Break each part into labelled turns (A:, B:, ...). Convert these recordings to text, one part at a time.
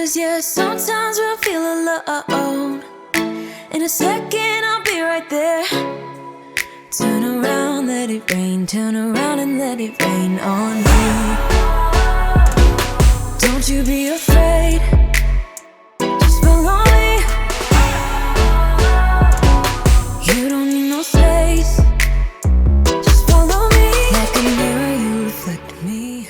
A: 'Cause yeah, sometimes we'll feel alone. In a second I'll be right there. Turn around, let it rain. Turn around and let it rain on me. Don't you be afraid. Just follow me. You don't need no space. Just follow me. Like a mirror, you reflect me.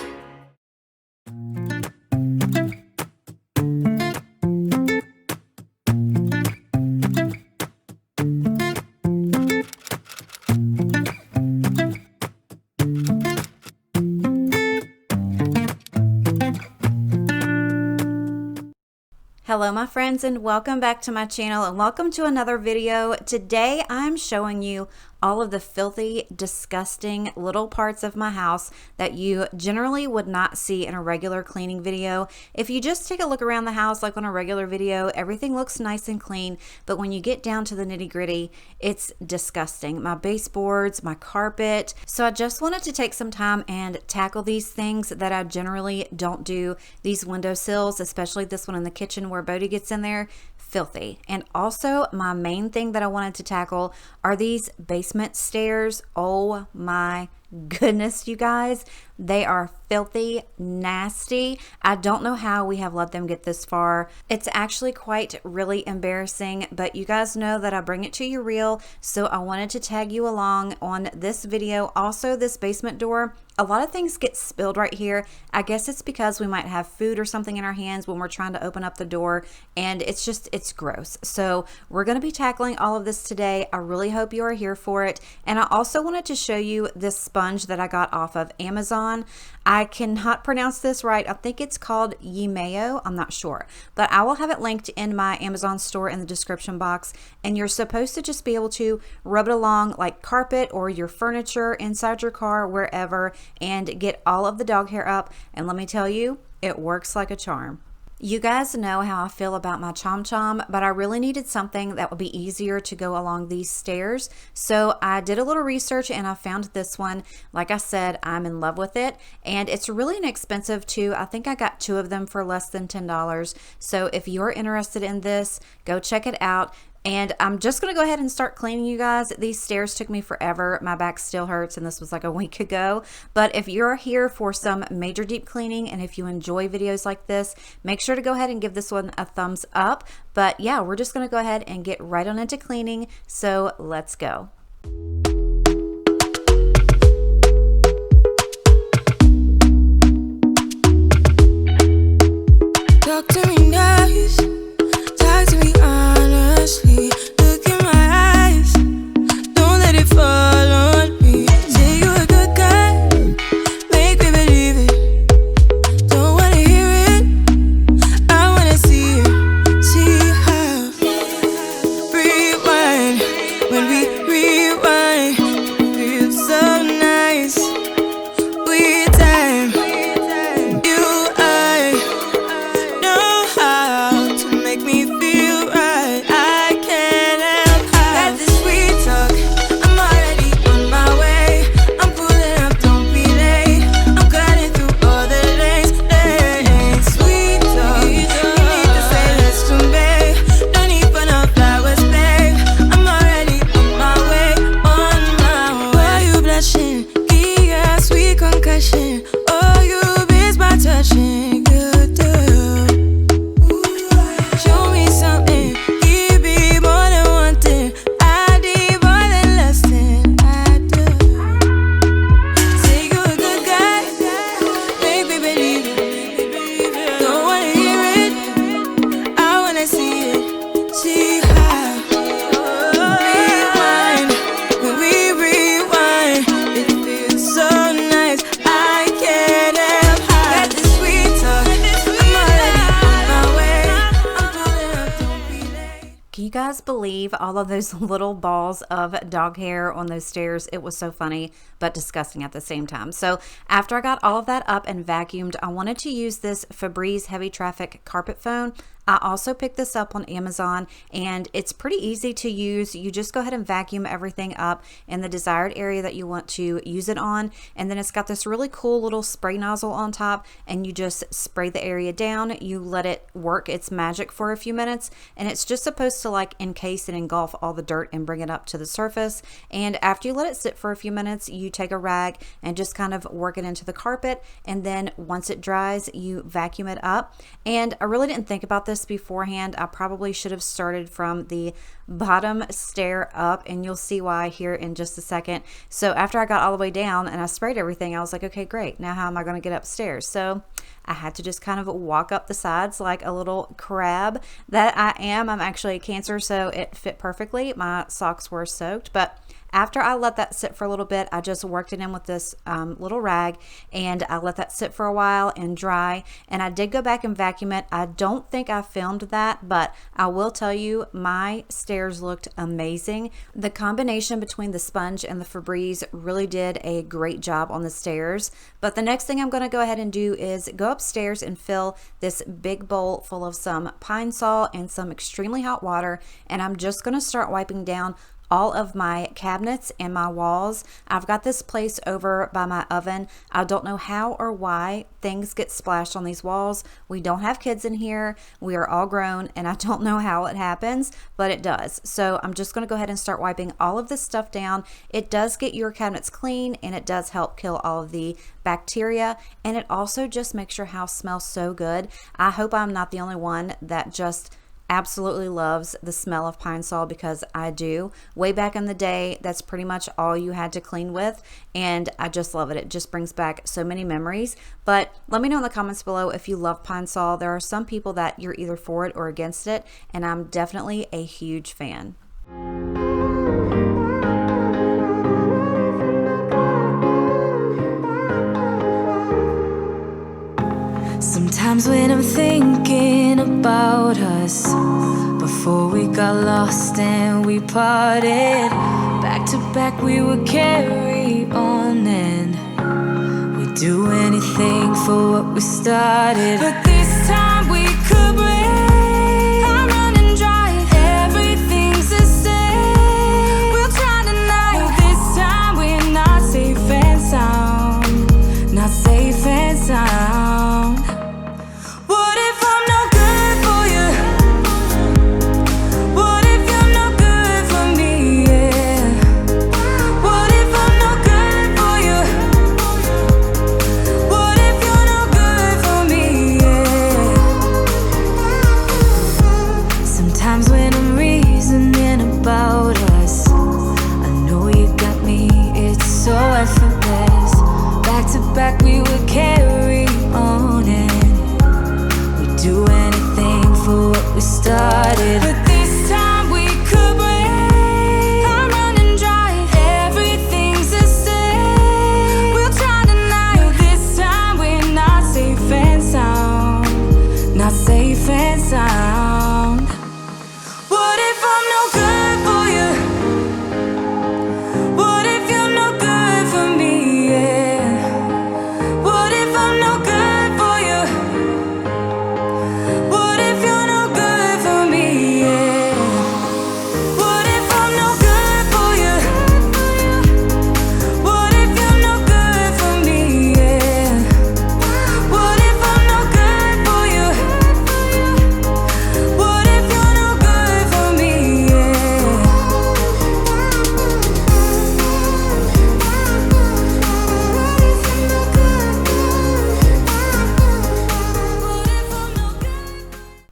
B: Hello my friends, and welcome back to my channel, and welcome to another video. Today I'm showing you all of the filthy, disgusting little parts of my house that you generally would not see in a regular cleaning video. If you just take a look around the house like on a regular video, everything looks nice and clean, but when you get down to the nitty-gritty, it's disgusting. My baseboards, my carpet. So I just wanted to take some time and tackle these things that I generally don't do. These windowsills, especially this one in the kitchen where Bodhi gets in there, filthy. And also my main thing that I wanted to tackle are these basement stairs. Oh my goodness, you guys, they are filthy, nasty. I don't know how we have let them get this far. It's actually quite really embarrassing, but you guys know that I bring it to you real, so I wanted to tag you along on this video. Also, this basement door, a lot of things get spilled right here. I guess it's because we might have food or something in our hands when we're trying to open up the door, and it's gross. So we're going to be tackling all of this today. I really hope you are here for it. And I also wanted to show you this sponge that I got off of Amazon. I cannot pronounce this right. I think it's called Yimeo. I'm not sure, but I will have it linked in my Amazon store in the description box. And you're supposed to just be able to rub it along like carpet or your furniture inside your car, wherever, and get all of the dog hair up. And let me tell you, it works like a charm. You guys know how I feel about my Chom Chom, but I really needed something that would be easier to go along these stairs. So I did a little research and I found this one. Like I said, I'm in love with it, and it's really inexpensive too. I think I got 2 of them for less than $10. So if you're interested in this, go check it out. And I'm just going to go ahead and start cleaning, you guys. These stairs took me forever. My back still hurts, and this was like a week ago. But if you're here for some major deep cleaning, and if you enjoy videos like this, make sure to go ahead and give this one a thumbs up. But yeah, we're just going to go ahead and get right on into cleaning. So let's go.
A: Talk to me nice. Talk to me honestly. Look in my eyes. Don't let it fall on me. Say you're a good guy. Make me believe it. Don't wanna hear it. I wanna see it. See how. Rewind. When we rewind, it feels so nice. With time, you I know how to make me feel right. I can't help how. Got this sweet talk. I'm already on my way. I'm pulling up, don't be late. I'm cutting through all the lanes. Sweet talk. You need to say less to me. No need for no flowers, babe. I'm already on my way, on my way. Why you blushing? Yeah, sweet concussion. Oh, you miss my touching. You do. Show me something. Give me more than one thing. I need more than less than I do. Say you're a good guy. Make me believe it. Don't wanna hear it. I wanna see it. See how. Rewind. When we rewind, it feels so nice. I can't help how. Got this sweet talk. I'm already on my way. I'm pulling up, don't be late.
B: Can you guys believe all of those little balls of dog hair on those stairs? It was so funny, but disgusting at the same time. So after I got all of that up and vacuumed, I wanted to use this Febreze heavy traffic carpet foam. I also picked this up on Amazon, and it's pretty easy to use. You just go ahead and vacuum everything up in the desired area that you want to use it on, and then it's got this really cool little spray nozzle on top, and you just spray the area down. You let it work its magic for a few minutes, and it's just supposed to like encase and engulf all the dirt and bring it up to the surface. And after you let it sit for a few minutes, you take a rag and just kind of work it into the carpet, and then once it dries, you vacuum it up. And I really didn't think about this beforehand. I probably should have started from the bottom stair up, and you'll see why here in just a second. So after I got all the way down and I sprayed everything, I was like, okay, great, now how am I going to get upstairs? So I had to just kind of walk up the sides like a little crab that I am. I'm actually a Cancer, so it fit perfectly. My socks were soaked, but after I let that sit for a little bit, I just worked it in with this little rag, and I let that sit for a while and dry, and I did go back and vacuum it. I don't think I filmed that, but I will tell you, my stairs looked amazing. The combination between the sponge and the Febreze really did a great job on the stairs. But the next thing I'm going to go ahead and do is go upstairs and fill this big bowl full of some Pine Sol and some extremely hot water, and I'm just going to start wiping down all of my cabinets and my walls. I've got this place over by my oven. I don't know how or why things get splashed on these walls. We don't have kids in here. We are all grown, and I don't know how it happens, but it does. So I'm just going to go ahead and start wiping all of this stuff down. It does get your cabinets clean, and it does help kill all of the bacteria, and it also just makes your house smell so good. I hope I'm not the only one that just absolutely loves the smell of Pine Sol, because I do. Way back in the day, that's pretty much all you had to clean with, and I just love it. It just brings back so many memories. But let me know in the comments below if you love Pine Sol. There are some people that you're either for it or against it, and I'm definitely a huge fan.
A: Sometimes when I'm thinking about us, before we got lost and we parted, back to back we would carry on, and we'd do anything for what we started. But this time we could break. I'm running dry, everything's the same. We'll try tonight, but this time we're not safe and sound. Not safe and sound. Back we would carry on, and we'd do anything for what we started. But this time we could break. I'm running dry, everything's the same. We'll try tonight, but this time we're not safe and sound. Not safe and sound. What if I'm no good for you? What if you're no good for me? Yeah.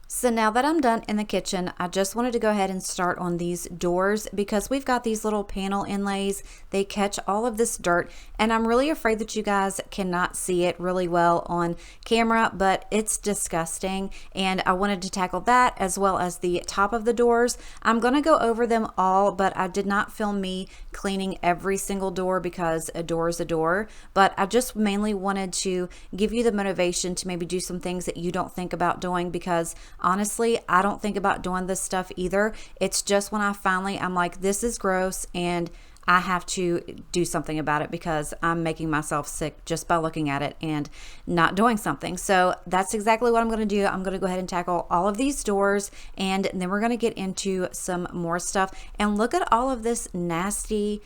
B: So now that I'm done in the kitchen, I just wanted to go ahead and start on these doors, because we've got these little panel inlays. They catch all of this dirt, and I'm really afraid that you guys cannot see it really well on camera, but it's disgusting, and I wanted to tackle that as well as the top of the doors. I'm going to go over them all, but I did not film me cleaning every single door, because a door is a door, but I just mainly wanted to give you the motivation to maybe do some things that you don't think about doing, because honestly, I don't think about doing this stuff either. It's just when I'm like, this is gross, and I have to do something about it because I'm making myself sick just by looking at it and not doing something. So that's exactly what I'm going to do. I'm going to go ahead and tackle all of these doors, and then we're going to get into some more stuff. And look at all of this nasty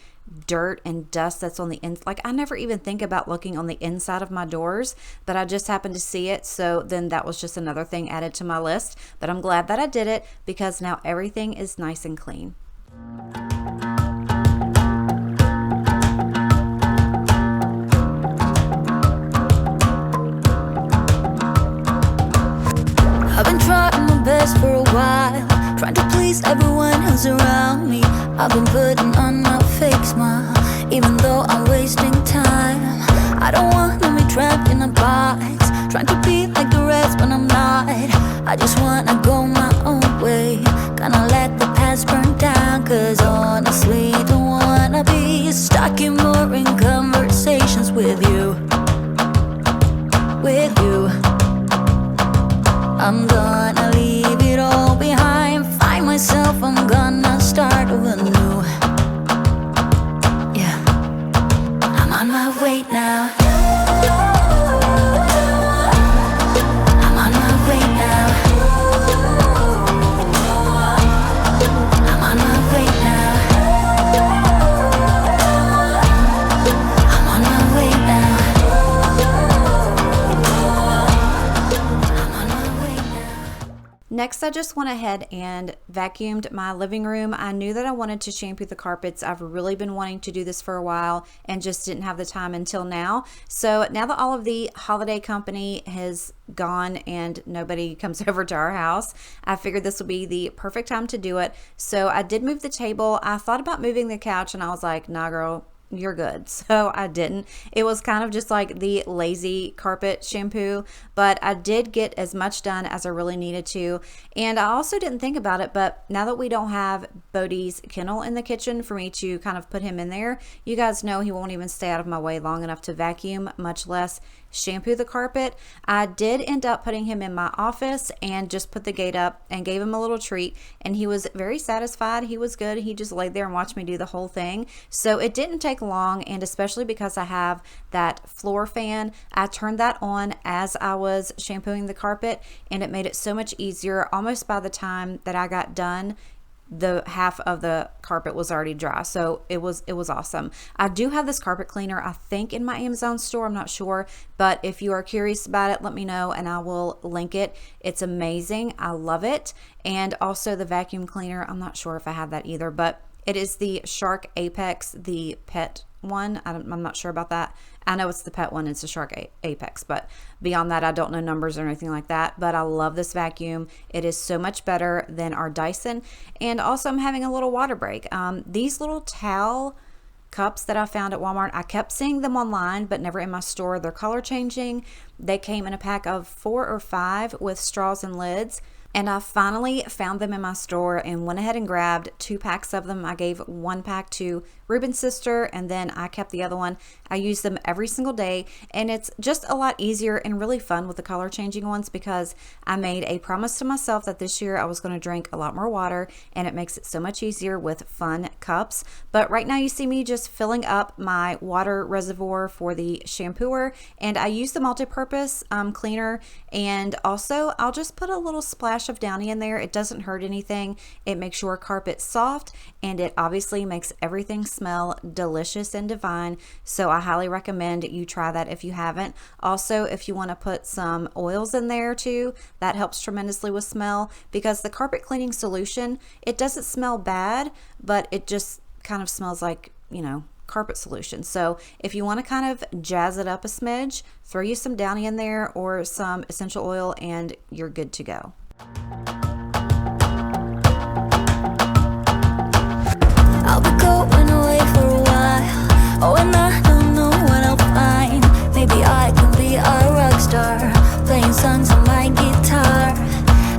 B: dirt and dust that's on the inside. Like, I never even think about looking on the inside of my doors, but I just happened to see it. So then that was just another thing added to my list. But I'm glad that I did it because now everything is nice and clean.
A: I've been trying my best for a while, trying to please everyone who's around me. I've been putting on my fake smile, even though I'm wasting time. I don't want to be trapped in a box, trying to be like the rest when I'm not. I just wanna go my own way, gonna let the past burn down. Cause honestly, don't wanna be stuck in boring conversations with you. With you, I'm gonna leave it all behind, find myself, I'm gonna start over new. Yeah, I'm on my way now. I'm on my way now. I'm on my way now. I'm on my way now.
B: Next, I just went ahead and vacuumed my living room. I knew that I wanted to shampoo the carpets. I've really been wanting to do this for a while and just didn't have the time until now. So now that all of the holiday company has gone and nobody comes over to our house, I figured this would be the perfect time to do it. So I did move the table. I thought about moving the couch and I was like, nah, girl, you're good. So I didn't. It was kind of just like the lazy carpet shampoo, but I did get as much done as I really needed to. And I also didn't think about it, but now that we don't have Bodie's kennel in the kitchen for me to kind of put him in there, you guys know he won't even stay out of my way long enough to vacuum, much less shampoo the carpet. I did end up putting him in my office and just put the gate up and gave him a little treat, and he was very satisfied. He was good. He just laid there and watched me do the whole thing. So it didn't take long, and especially because I have that floor fan, I turned that on as I was shampooing the carpet, and it made it so much easier. Almost by the time that I got done, the half of the carpet was already dry. So it was awesome. I do have this carpet cleaner, I think, in my Amazon store. I'm not sure, but if you are curious about it, let me know and I will link it. It's amazing. I love it. And also the vacuum cleaner, I'm not sure if I have that either, but it is the Shark Apex, the pet one. I'm not sure about that. I know it's the pet one, it's the Shark Apex, but beyond that, I don't know numbers or anything like that. But I love this vacuum. It is so much better than our Dyson. And also, I'm having a little water break. These little towel cups that I found at Walmart, I kept seeing them online, but never in my store. They're color changing. They came in a pack of 4 or 5 with straws and lids. And I finally found them in my store and went ahead and grabbed 2 packs of them. I gave 1 pack to Ruben's sister, and then I kept the other one. I use them every single day, and it's just a lot easier and really fun with the color changing ones because I made a promise to myself that this year I was going to drink a lot more water, and it makes it so much easier with fun cups. But right now you see me just filling up my water reservoir for the Shampooer, and I use the multi-purpose cleaner, and also I'll just put a little splash of Downy in there. It doesn't hurt anything. It makes your carpet soft, and it obviously makes everything smell delicious and divine. So I highly recommend you try that if you haven't. Also, if you want to put some oils in there too, that helps tremendously with smell, because the carpet cleaning solution, it doesn't smell bad, but it just kind of smells like, you know, carpet solution. So if you want to kind of jazz it up a smidge, throw you some Downy in there or some essential oil and you're good to go.
A: I'll be going away for a while. Oh, and I don't know what I'll find. Maybe I can be a rock star, playing songs on my guitar.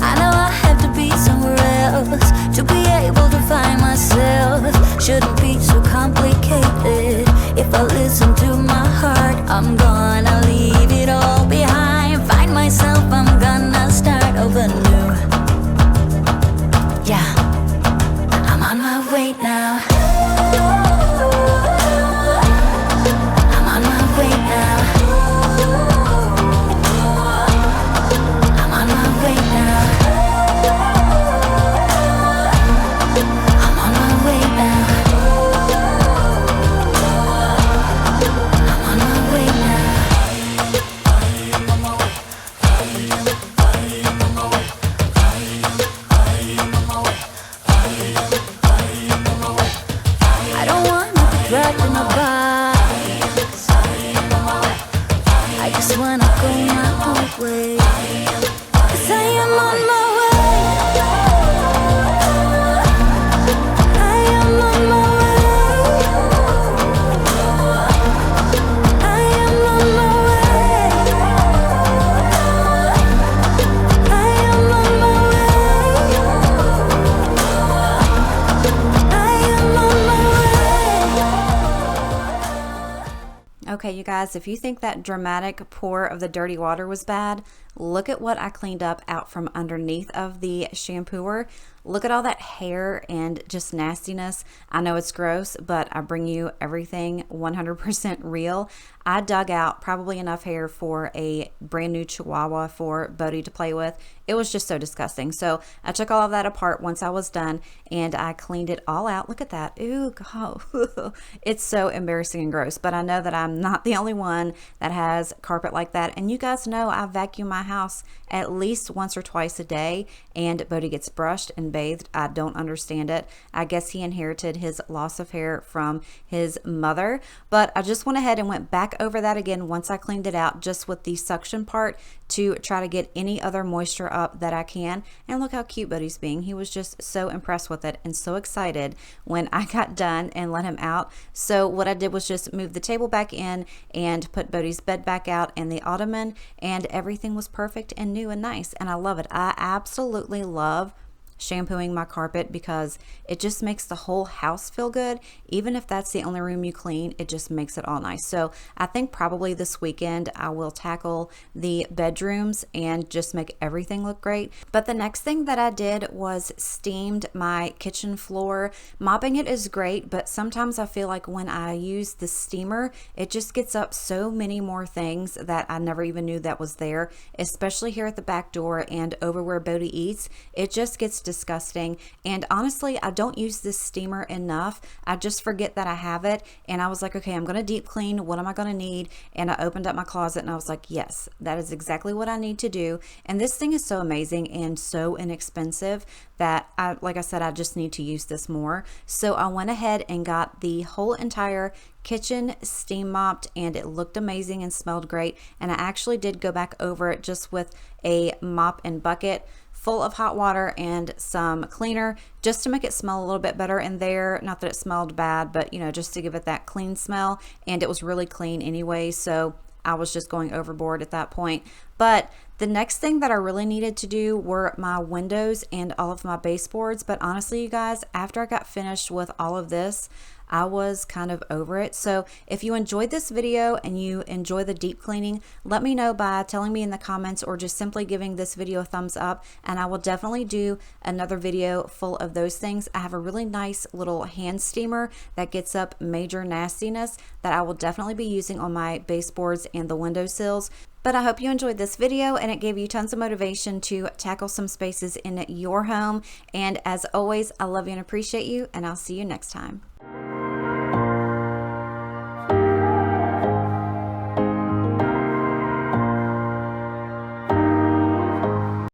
A: I know I have to be somewhere else to be able to find myself. Shouldn't be so complicated. If I listen to my heart, I'm gonna leave it all behind. Find myself, I'm gonna start over new. Yeah, I'm on my way now. rocking my body. I just wanna go my own way, 'cause I am on my way. I am on my way. I am on my way. I am on my way. I am on my way.
B: Okay, you guys, if you think that dramatic pour of the dirty water was bad, look at what I cleaned up out from underneath of the shampooer. Look at all that hair and just nastiness. I know it's gross, but I bring you everything 100% real. I dug out probably enough hair for a brand new chihuahua for Bodhi to play with. It was just so disgusting. So I took all of that apart once I was done and I cleaned it all out. Look at that. Ooh, God. It's so embarrassing and gross, but I know that I'm not the only one that has carpet like that. And you guys know I vacuum my house at least once or twice a day, and Bodhi gets brushed and bathed. I don't understand it. I guess he inherited his loss of hair from his mother, but I just went ahead and went back over that again once I cleaned it out, just with the suction part to try to get any other moisture up that I can. And look how cute Bodhi's being. He was just so impressed with it and so excited when I got done and let him out. So what I did was just move the table back in and put Bodhi's bed back out and the ottoman, and everything was perfect and new and nice, and I love it. I absolutely love shampooing my carpet because it just makes the whole house feel good. Even if that's the only room you clean, it just makes it all nice. So I think probably this weekend I will tackle the bedrooms and just make everything look great. But the next thing that I did was steamed my kitchen floor. Mopping it is great, but sometimes I feel like when I use the steamer, it just gets up so many more things that I never even knew that was there, especially here at the back door and over where Bodhi eats. It just gets disgusting. And honestly, I don't use this steamer enough. I just forget that I have it, and I was like, okay, I'm gonna deep clean. What am I gonna need? And I opened up my closet and I was like, yes, that is exactly what I need to do. And this thing is so amazing and so inexpensive that like I said, I just need to use this more. So I went ahead and got the whole entire kitchen steam mopped, and it looked amazing and smelled great. And I actually did go back over it just with a mop and bucket full of hot water and some cleaner just to make it smell a little bit better in there. Not that it smelled bad, but you know, just to give it that clean smell. And it was really clean anyway, so I was just going overboard at that point. But the next thing that I really needed to do were my windows and all of my baseboards. But honestly, you guys, after I got finished with all of this, I was kind of over it. So if you enjoyed this video and you enjoy the deep cleaning, let me know by telling me in the comments or just simply giving this video a thumbs up, and I will definitely do another video full of those things. I have a really nice little hand steamer that gets up major nastiness that I will definitely be using on my baseboards and the windowsills. But I hope you enjoyed this video and it gave you tons of motivation to tackle some spaces in your home. And as always, I love you and appreciate you, and I'll see you next time.